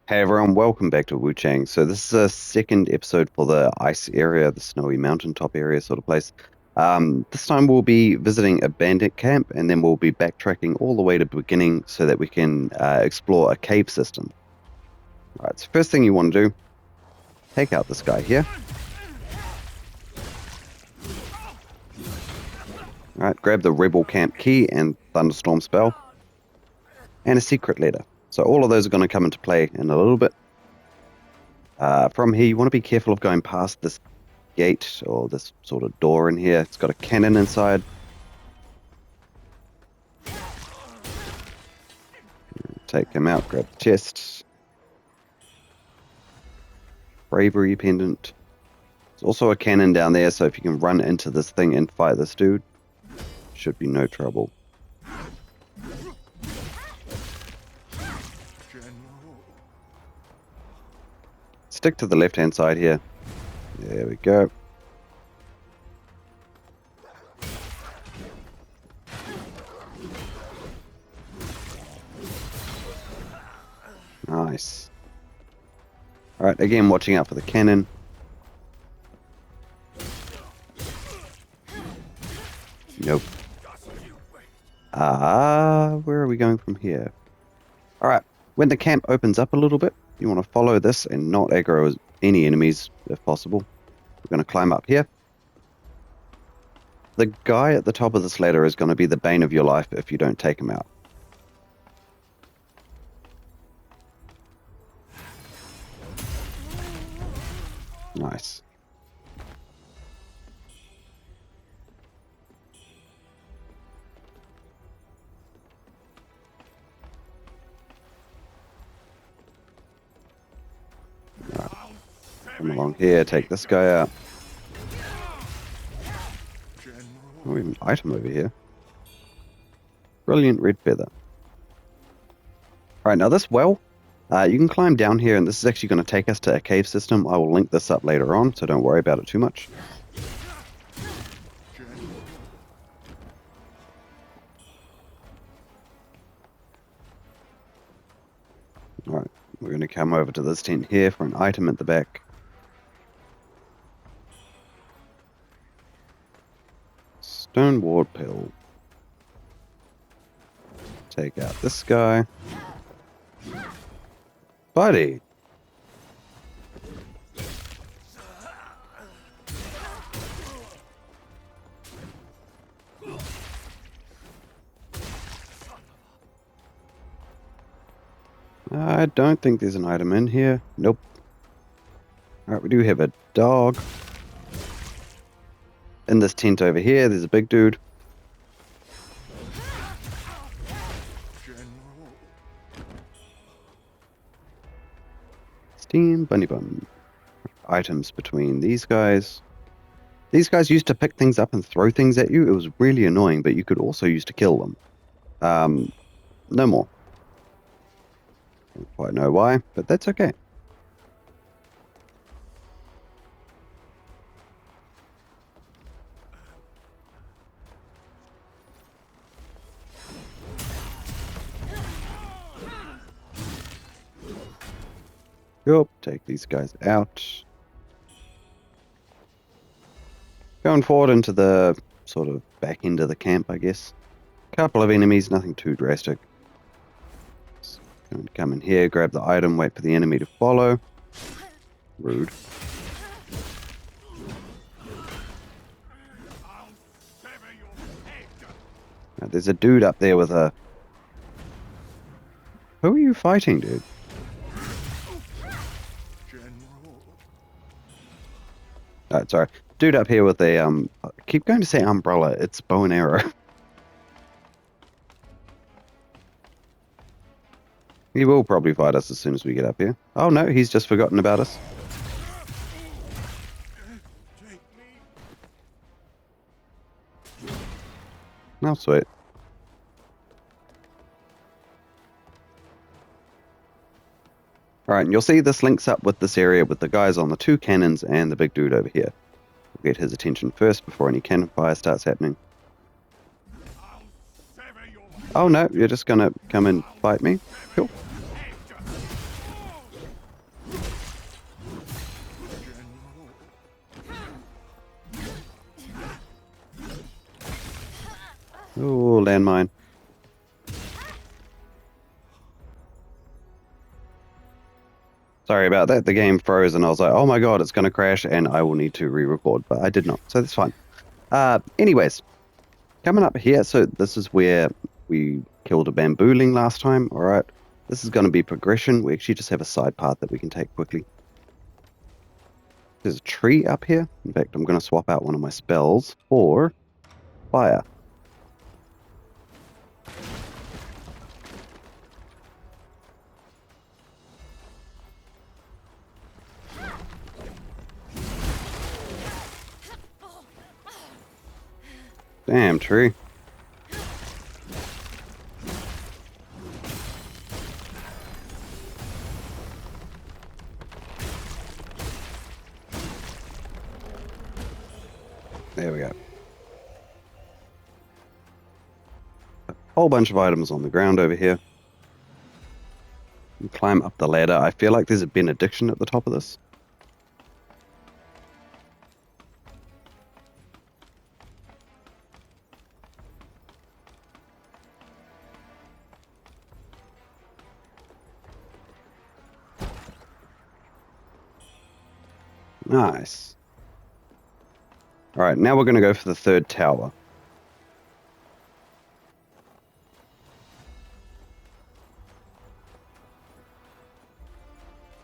Hey everyone, welcome back to Wuchang. So this is a second episode for the ice area, the snowy mountaintop area sort of place. This time we'll be visiting a bandit camp and then we'll be backtracking all the way to the beginning so that we can explore a cave system. All right, so first thing you want to do, take out this guy here. All right, grab the rebel camp key and thunderstorm spell and a secret letter. So all of those are going to come into play in a little bit. From here, you want to be careful of going past this gate or this sort of door in here. It's got a cannon inside. Take him out, grab the chest. Bravery pendant. There's also a cannon down there, so if you can run into this thing and fight this dude, should be no trouble. Stick to the left-hand side here. There we go. Nice. Alright, again, watching out for the cannon. Nope. Where are we going from here? Alright, when the camp opens up a little bit, you want to follow this and not aggro any enemies if possible. We're going to climb up here. The guy at the top of this ladder is going to be the bane of your life if you don't take him out. Nice. Right. Come along here, take this guy out. Oh, we have an item over here. Brilliant red feather. Alright, now this well, you can climb down here, and this is actually going to take us to a cave system. I will link this up later on, so don't worry about it too much. Alright, we're going to come over to this tent here for an item at the back. Stone ward pill. Take out this guy. Buddy! I don't think there's an item in here. Nope. Alright, we do have a dog. In this tent over here, there's a big dude. Steam bunny bun. Items between these guys. These guys used to pick things up and throw things at you. It was really annoying, but you could also use to kill them. No more. Don't quite know why, but that's okay. Yup, take these guys out. Going forward into the sort of back end of the camp, I guess. Couple of enemies, nothing too drastic. Just going to come in here, grab the item, wait for the enemy to follow. Rude. Now, there's a dude up there with a... Who are you fighting, dude? Sorry. Dude up here with a, I keep going to say umbrella. It's bow and arrow. He will probably fight us as soon as we get up here. Oh no, he's just forgotten about us. Oh, sweet. Alright, and you'll see this links up with this area with the guys on the two cannons and the big dude over here. We'll get his attention first before any cannon fire starts happening. Oh no, you're just gonna come and fight me? Cool. Oh, landmine. Sorry about that. The game froze and I was like, oh my god, it's going to crash and I will need to re-record, but I did not, so that's fine. Anyways, coming up here, so this is where we killed a bambooling last time, alright? This is going to be progression. We actually just have a side path that we can take quickly. There's a tree up here. In fact, I'm going to swap out one of my spells for fire. Damn tree. There we go. A whole bunch of items on the ground over here. You climb up the ladder. I feel like there's a benediction at the top of this. Nice. Alright, now we're going to go for the third tower.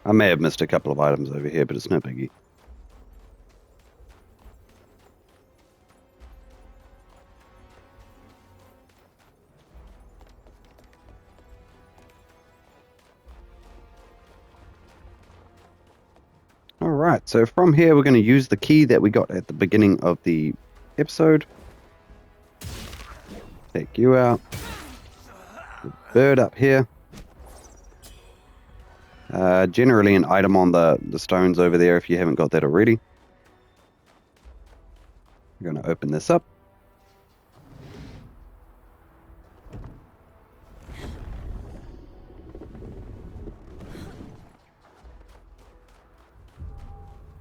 I may have missed a couple of items over here, but it's no biggie. Alright, so from here we're going to use the key that we got at the beginning of the episode. Take you out. The bird up here. Generally an item on the stones over there if you haven't got that already. We're going to open this up.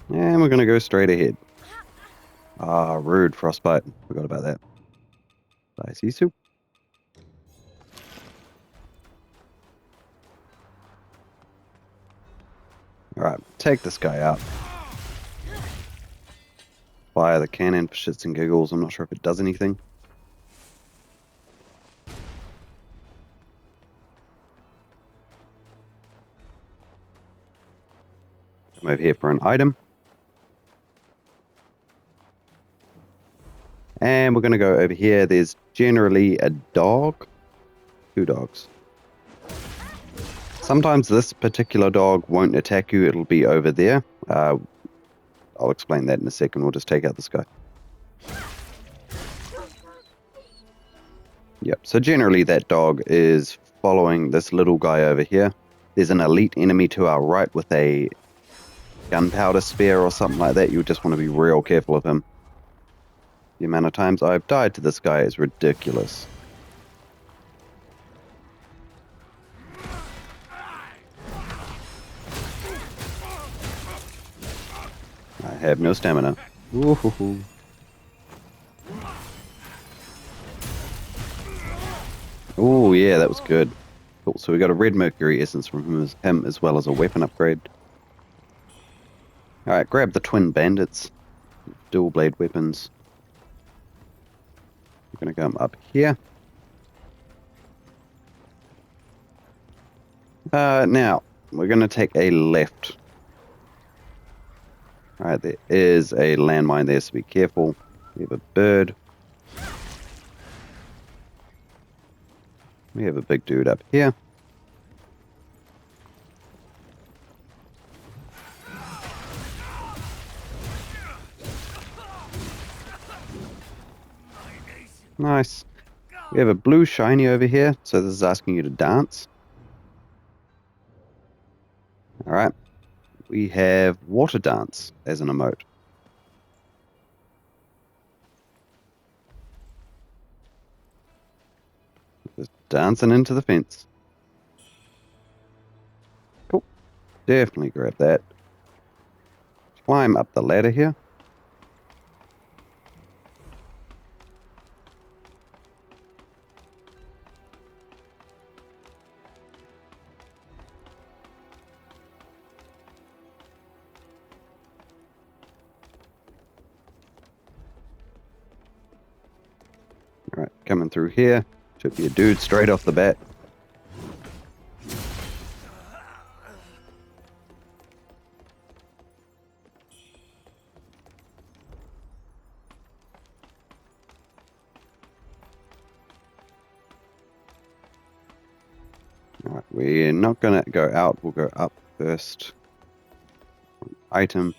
And we're going to go straight ahead. Ah, rude, frostbite. Forgot about that. Bye, Sisu. Alright, take this guy out. Fire the cannon for shits and giggles. I'm not sure if it does anything. Come over here for an item. And we're going to go over here. There's generally a dog. 2 dogs. Sometimes this particular dog won't attack you. It'll be over there. I'll explain that in a second. We'll just take out this guy. Yep, so generally that dog is following this little guy over here. There's an elite enemy to our right with a gunpowder spear or something like that. You just want to be real careful of him. The amount of times I've died to this guy is ridiculous. I have no stamina. Ooh-hoo-hoo. Oh yeah, that was good. Cool, so we got a red mercury essence from him as well as a weapon upgrade. Alright, grab the twin bandits. Dual blade weapons. We're going to come up here. Now, we're going to take a left. Alright, there is a landmine there, so be careful. We have a bird. We have a big dude up here. Nice. We have a blue shiny over here, so this is asking you to dance. Alright. We have water dance as an emote. Just dancing into the fence. Cool. Definitely grab that. Climb up the ladder here. coming through here. Should be a dude straight off the bat. Alright, we're not gonna go out, we'll go up first. Item.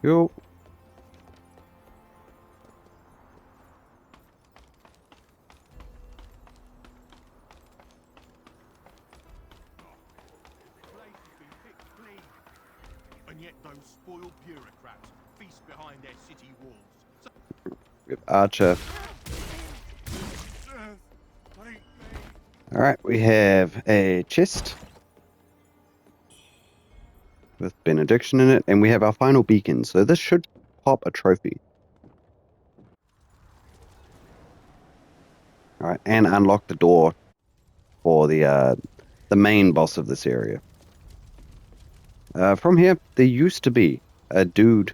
Cool. And yet those spoiled bureaucrats feast behind their city walls. So, We have Archer. Alright, we have a chest with benediction in it, and we have our final beacon, so this should pop a trophy. Alright, and unlock the door for the main boss of this area. From here, there used to be a dude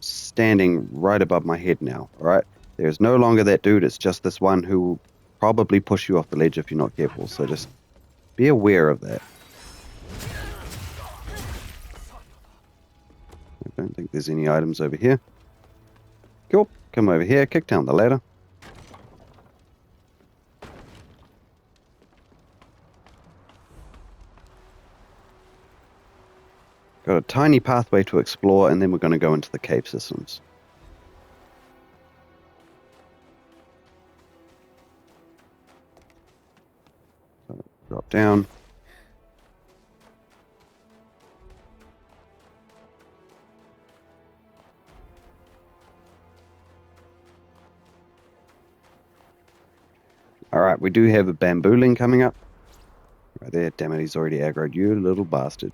standing right above my head now, alright? There's no longer that dude, it's just this one who will probably push you off the ledge if you're not careful, so just be aware of that. I don't think there's any items over here. Cool, come over here, kick down the ladder. Got a tiny pathway to explore, and then we're going to go into the cave systems. So, drop down. Alright, we do have a bambooling coming up. Right there, damn it, he's already aggroed you, little bastard.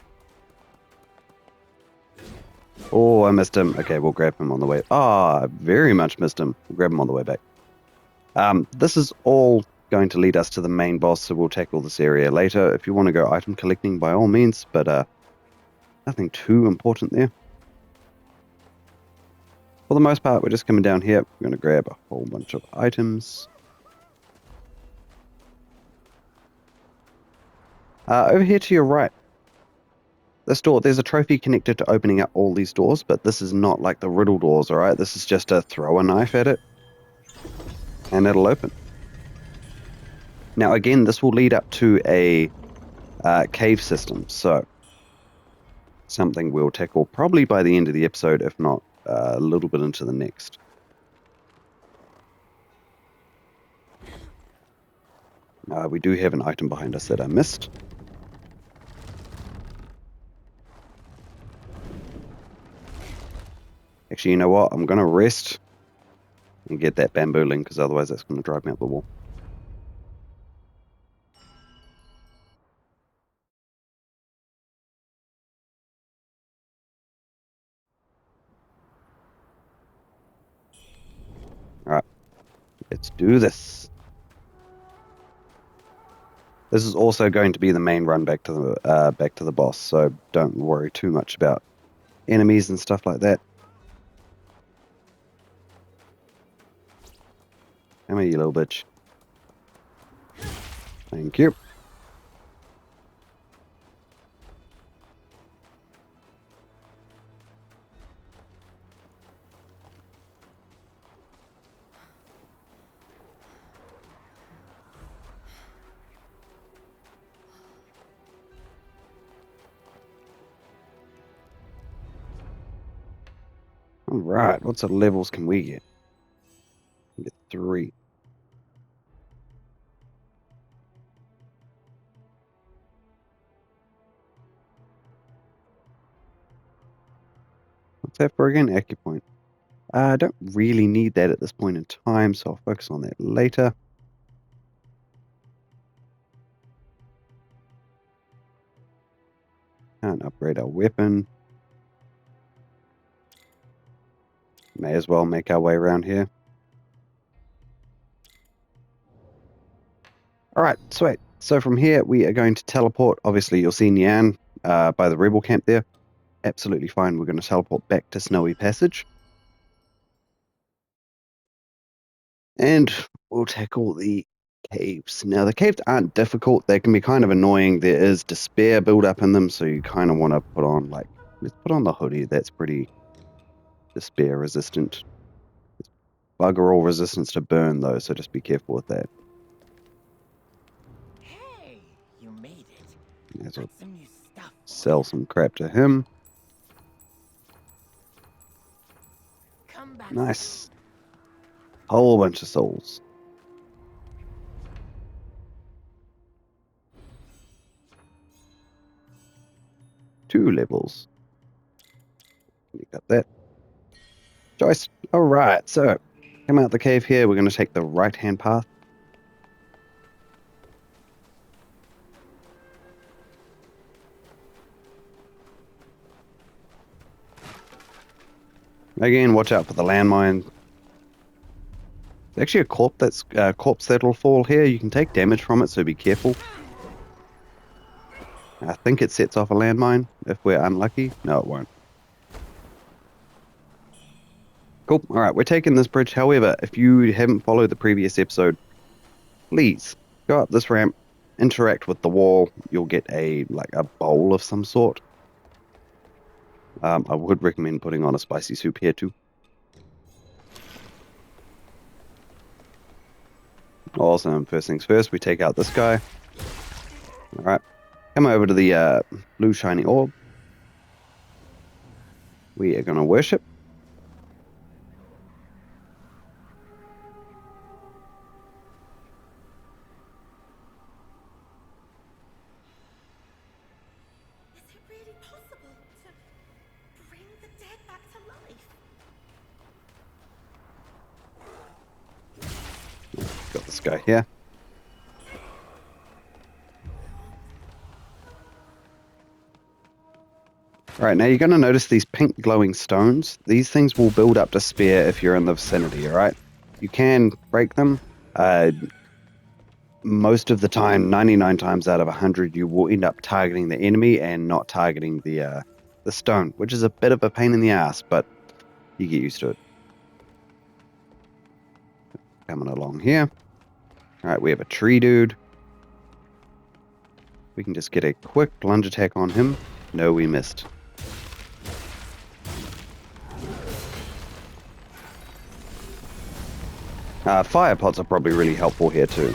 Oh, I missed him. Okay, we'll grab him on the way. Ah, very much missed him. We'll grab him on the way back. This is all going to lead us to the main boss, so we'll tackle this area later. If you want to go item collecting, by all means, but nothing too important there. For the most part, we're just coming down here. We're going to grab a whole bunch of items. Over here to your right. This door, there's a trophy connected to opening up all these doors, but this is not like the riddle doors, alright? This is just to throw a knife at it, and it'll open. Now again, this will lead up to a cave system, so something we'll tackle probably by the end of the episode, if not a little bit into the next. We do have an item behind us that I missed. Actually, you know what? I'm going to rest and get that bambooling, because otherwise that's going to drive me up the wall. Alright, let's do this. This is also going to be the main run back to the boss, so don't worry too much about enemies and stuff like that. Come here, you little bitch. Thank you. Alright, what sort of levels can we get? We get 3. What's that for again? Acupoint. I don't really need that at this point in time, so I'll focus on that later. Can't upgrade our weapon. May as well make our way around here. Alright, sweet. So from here we are going to teleport. Obviously you'll see Nian by the rebel camp there. Absolutely fine. We're going to teleport back to Snowy Passage. And we'll tackle the caves. Now, the caves aren't difficult. They can be kind of annoying. There is despair build up in them, so you kind of want to put on, like, let's put on the hoodie. That's pretty despair resistant. It's bugger all resistance to burn, though, so just be careful with that. Hey, you made it. As Got I'll some new stuff. sell some crap to him. Come back. Nice. Whole bunch of souls. 2 levels. You got that. Joyce. Alright, so come out the cave here. We're going to take the right-hand path. Again, watch out for the landmine. There's actually a corpse that'll fall here. You can take damage from it, so be careful. I think it sets off a landmine if we're unlucky. No, it won't. Cool. Alright, we're taking this bridge. However, if you haven't followed the previous episode, please go up this ramp, interact with the wall. You'll get a bowl of some sort. I would recommend putting on a spicy soup here too. Awesome. First things first, we take out this guy. Alright. Come over to the blue shiny orb. We are going to worship. Is it really possible to bring the dead back to life? Got this guy here. Alright, now you're going to notice these pink glowing stones. These things will build up despair if you're in the vicinity, alright? You can break them. Most of the time, 99 times out of 100, you will end up targeting the enemy and not targeting the stone, which is a bit of a pain in the ass, but you get used to it. Coming along here. Alright, we have a tree dude. We can just get a quick plunge attack on him. No, we missed. Fire pots are probably really helpful here too.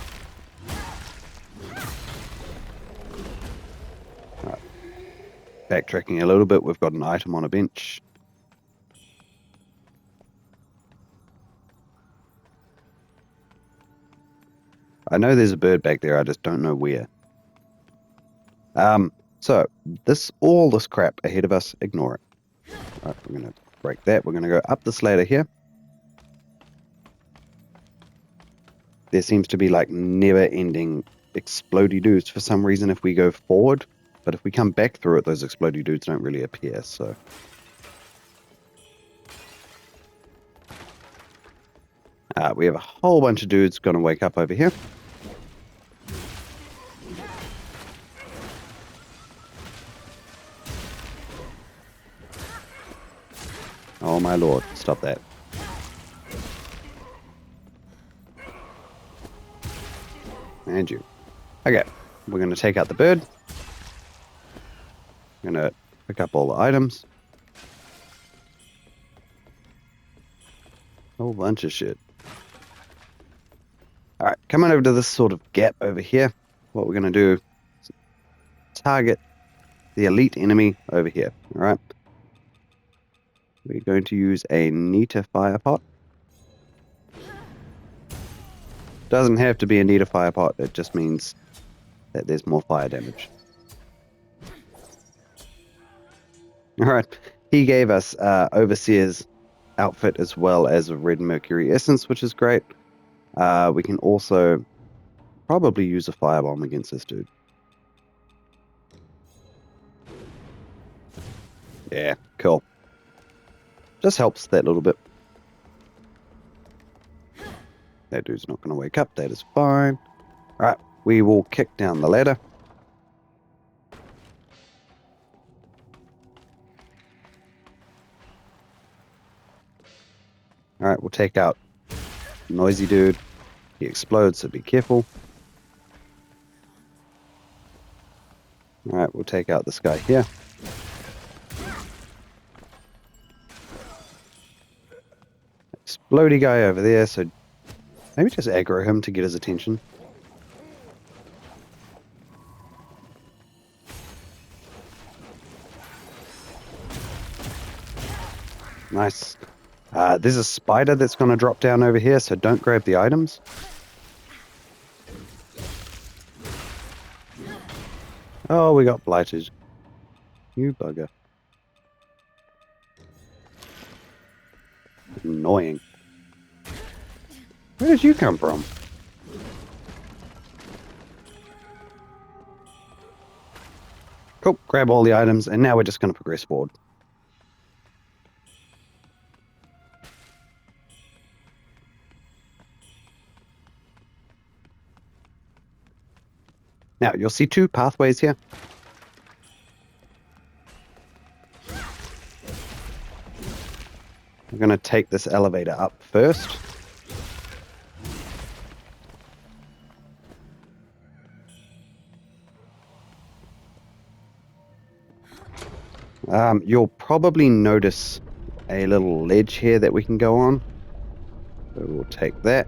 Backtracking a little bit, we've got an item on a bench. I know there's a bird back there, I just don't know where. So all this crap ahead of us, ignore it. Alright, we're gonna break that. We're gonna go up this ladder here. There seems to be like never-ending explodey dudes for some reason if we go forward, but if we come back through it, those explodey dudes don't really appear, so. We have a whole bunch of dudes gonna wake up over here. Oh my lord, stop that. And you. Okay, we're going to take out the bird. We're going to pick up all the items. A whole bunch of shit. Alright, coming over to this sort of gap over here. What we're going to do is target the elite enemy over here. Alright. We're going to use a Nita fire pot. Doesn't have to be a Nita fire pot, it just means that there's more fire damage. Alright, he gave us Overseer's outfit as well as a red mercury essence, which is great. We can also probably use a firebomb against this dude. Yeah, cool. Just helps that little bit. That dude's not going to wake up. That is fine. Alright, we will kick down the ladder. Alright, we'll take out Noisy Dude. He explodes, so be careful. Alright, we'll take out this guy here. Explodey guy over there, so maybe just aggro him to get his attention. Nice. There's a spider that's going to drop down over here, so don't grab the items. Oh, we got blighted. You bugger. Annoying. Where did you come from? Cool, grab all the items, and now we're just going to progress forward. Now, you'll see two pathways here. We're going to take this elevator up first. You'll probably notice a little ledge here that we can go on. So we'll take that.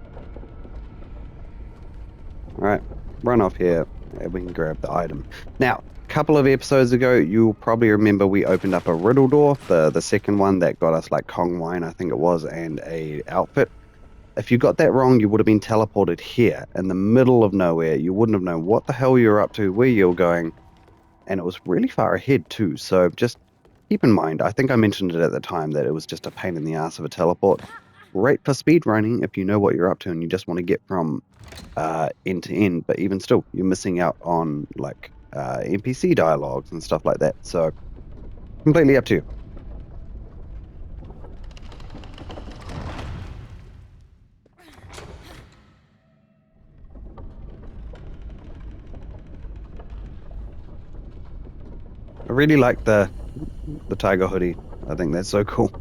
Alright, run off here and we can grab the item. Now, a couple of episodes ago, you'll probably remember we opened up a riddle door, the second one that got us like Kong wine, I think it was, and a outfit. If you got that wrong, you would have been teleported here in the middle of nowhere. You wouldn't have known what the hell you were up to, where you were going, and it was really far ahead too. So just keep in mind, I think I mentioned it at the time that it was just a pain in the ass of a teleport. Great for speed running if you know what you're up to and you just want to get from end to end, but even still, you're missing out on like NPC dialogues and stuff like that. So completely up to you. I really like the tiger hoodie. I think that's so cool.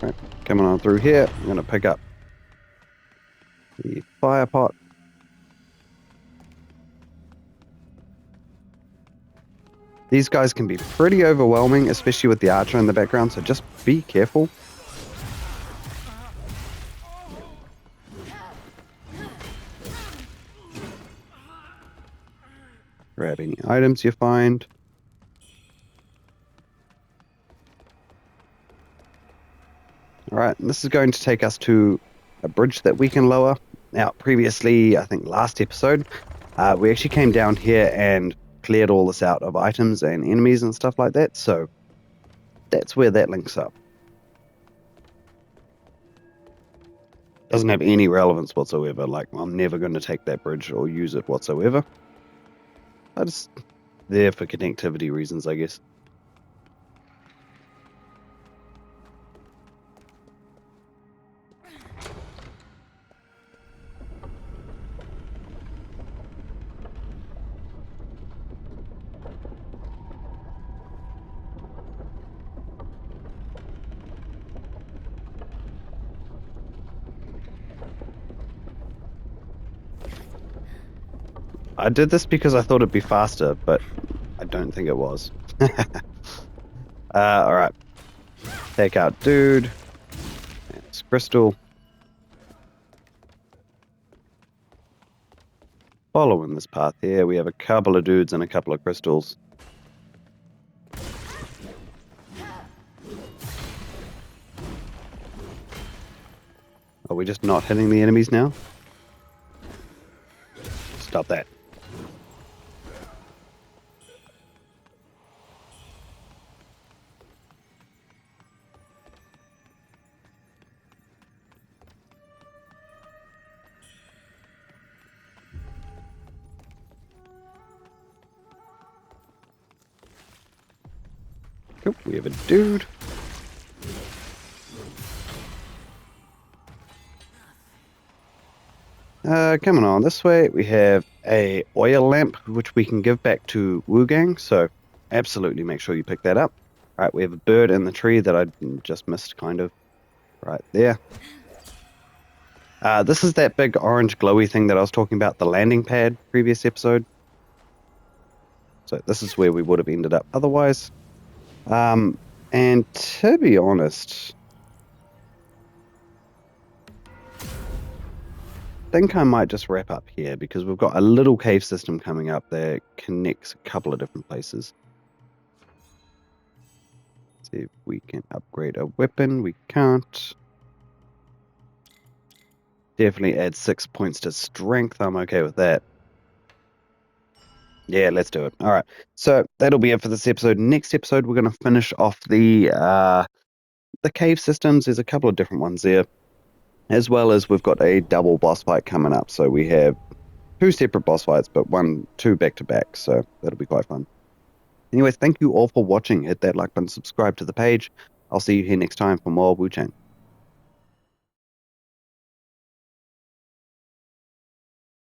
Right, coming on through here, I'm going to pick up the fire pot. These guys can be pretty overwhelming, especially with the archer in the background, so just be careful. Grab any items you find. Alright, this is going to take us to a bridge that we can lower. Now, previously, I think last episode, we actually came down here and cleared all this out of items and enemies and stuff like that, so that's where that links up. Doesn't have any relevance whatsoever, like I'm never going to take that bridge or use it whatsoever. I just there for connectivity reasons, I guess. I did this because I thought it'd be faster, but I don't think it was. Alright. Take out dude. It's crystal. Following this path here, we have a couple of dudes and a couple of crystals. Are we just not hitting the enemies now? Stop that. Cool, we have a dude. Coming on this way, we have a oil lamp, which we can give back to Wuchang, so absolutely make sure you pick that up. All right, we have a bird in the tree that I just missed, kind of, right there. This is that big orange glowy thing that I was talking about, the landing pad previous episode. So this is where we would have ended up otherwise. And to be honest, I think I might just wrap up here because we've got a little cave system coming up that connects a couple of different places. See if we can upgrade a weapon. We can't. Definitely add 6 points to strength. I'm okay with that. Yeah, let's do it. All right. So that'll be it for this episode. Next episode, we're going to finish off the cave systems. There's a couple of different ones there, as well as we've got a double boss fight coming up. So we have 2 separate boss fights, but 2 back to back. So that'll be quite fun. Anyways, thank you all for watching. Hit that like button, subscribe to the page. I'll see you here next time for more Wuchang.